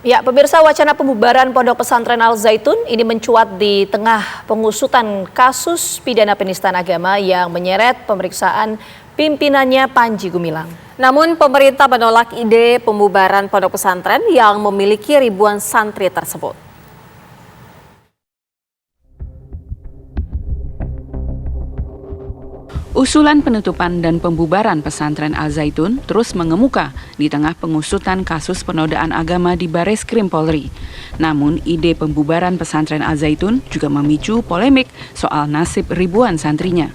Ya, pemirsa, wacana pembubaran Pondok Pesantren Al Zaitun ini mencuat di tengah pengusutan kasus pidana penistaan agama yang menyeret pemeriksaan pimpinannya Panji Gumilang. Namun pemerintah menolak ide pembubaran pondok pesantren yang memiliki ribuan santri tersebut. Usulan penutupan dan pembubaran pesantren Al Zaitun terus mengemuka di tengah pengusutan kasus penodaan agama di Bareskrim Polri. Namun ide pembubaran pesantren Al Zaitun juga memicu polemik soal nasib ribuan santrinya.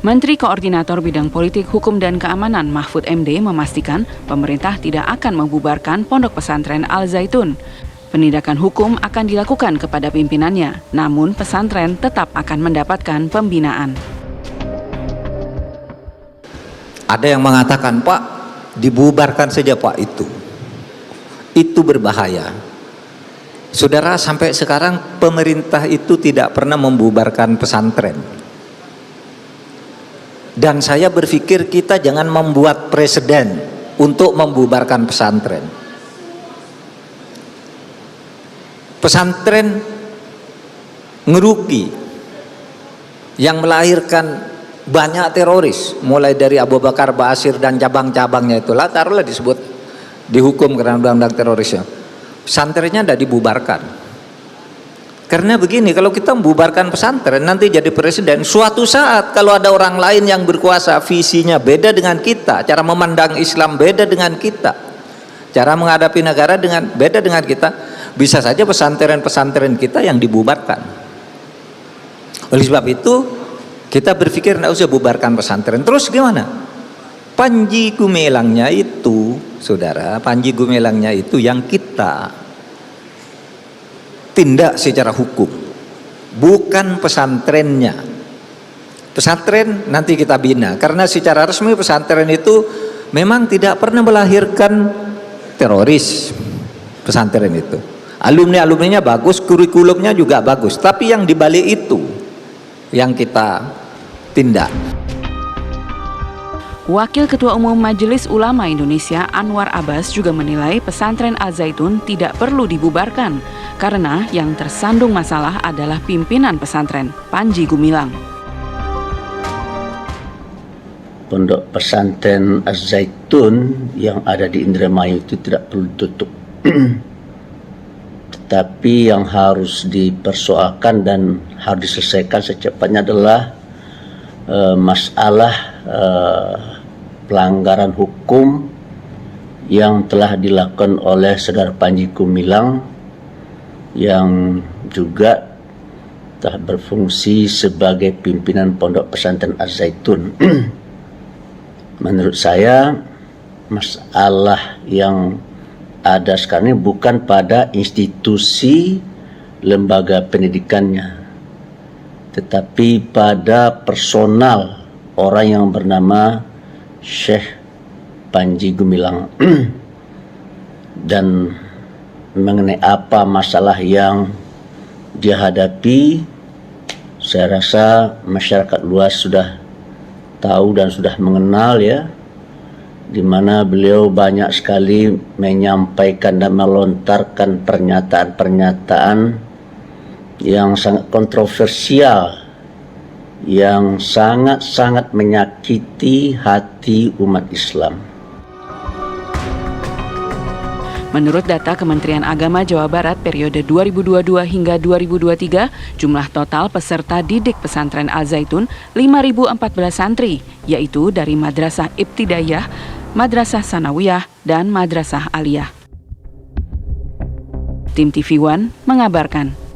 Menteri Koordinator Bidang Politik, Hukum dan Keamanan Mahfud MD memastikan pemerintah tidak akan membubarkan pondok pesantren Al Zaitun. Penindakan hukum akan dilakukan kepada pimpinannya, namun pesantren tetap akan mendapatkan pembinaan. Ada yang mengatakan, Pak, dibubarkan saja Pak itu. Itu berbahaya. Saudara, sampai sekarang pemerintah itu tidak pernah membubarkan pesantren. Dan saya berpikir kita jangan membuat presiden untuk membubarkan pesantren. Pesantren ngeruki yang melahirkan banyak teroris, mulai dari Abu Bakar Ba'asyir dan cabang-cabangnya itulah, taruhlah disebut dihukum karena undang-undang terorisnya. Pesantrennya tidak dibubarkan. Karena begini, kalau kita membubarkan pesantren nanti jadi presiden, suatu saat kalau ada orang lain yang berkuasa, visinya beda dengan kita, cara memandang Islam beda dengan kita, cara menghadapi negara beda dengan kita, bisa saja pesantren-pesantren kita yang dibubarkan. Oleh sebab itu kita berpikir tidak usah bubarkan pesantren. Terus gimana? Panji Gumilangnya itu, saudara, Panji Gumilangnya itu yang kita tindak secara hukum, bukan pesantrennya. Pesantren nanti kita bina, karena secara resmi pesantren itu memang tidak pernah melahirkan teroris. Pesantren itu alumninya bagus, kurikulumnya juga bagus, tapi yang dibalik itu yang kita tindak. Wakil Ketua Umum Majelis Ulama Indonesia Anwar Abbas juga menilai pesantren Al Zaitun tidak perlu dibubarkan karena yang tersandung masalah adalah pimpinan pesantren, Panji Gumilang. Pondok pesantren Al Zaitun yang ada di Indramayu itu tidak perlu ditutup. Tetapi yang harus dipersoalkan dan harus diselesaikan secepatnya adalah masalah pelanggaran hukum yang telah dilakukan oleh saudara Panji Gumilang yang juga telah berfungsi sebagai pimpinan Pondok Pesantren Al Zaitun. Menurut saya masalah yang ada sekarang ini bukan pada institusi lembaga pendidikannya, tetapi pada personal orang yang bernama Syekh Panji Gumilang. Dan mengenai apa masalah yang dia hadapi, saya rasa masyarakat luas sudah tahu dan sudah mengenal, ya, di mana beliau banyak sekali menyampaikan dan melontarkan pernyataan-pernyataan yang sangat kontroversial, yang sangat-sangat menyakiti hati umat Islam. Menurut data Kementerian Agama Jawa Barat periode 2022 hingga 2023, jumlah total peserta didik pesantren Al Zaitun 5.014 santri, yaitu dari Madrasah Ibtidaiyah, Madrasah Sanawiyah, dan Madrasah Aliyah. Tim TV One mengabarkan.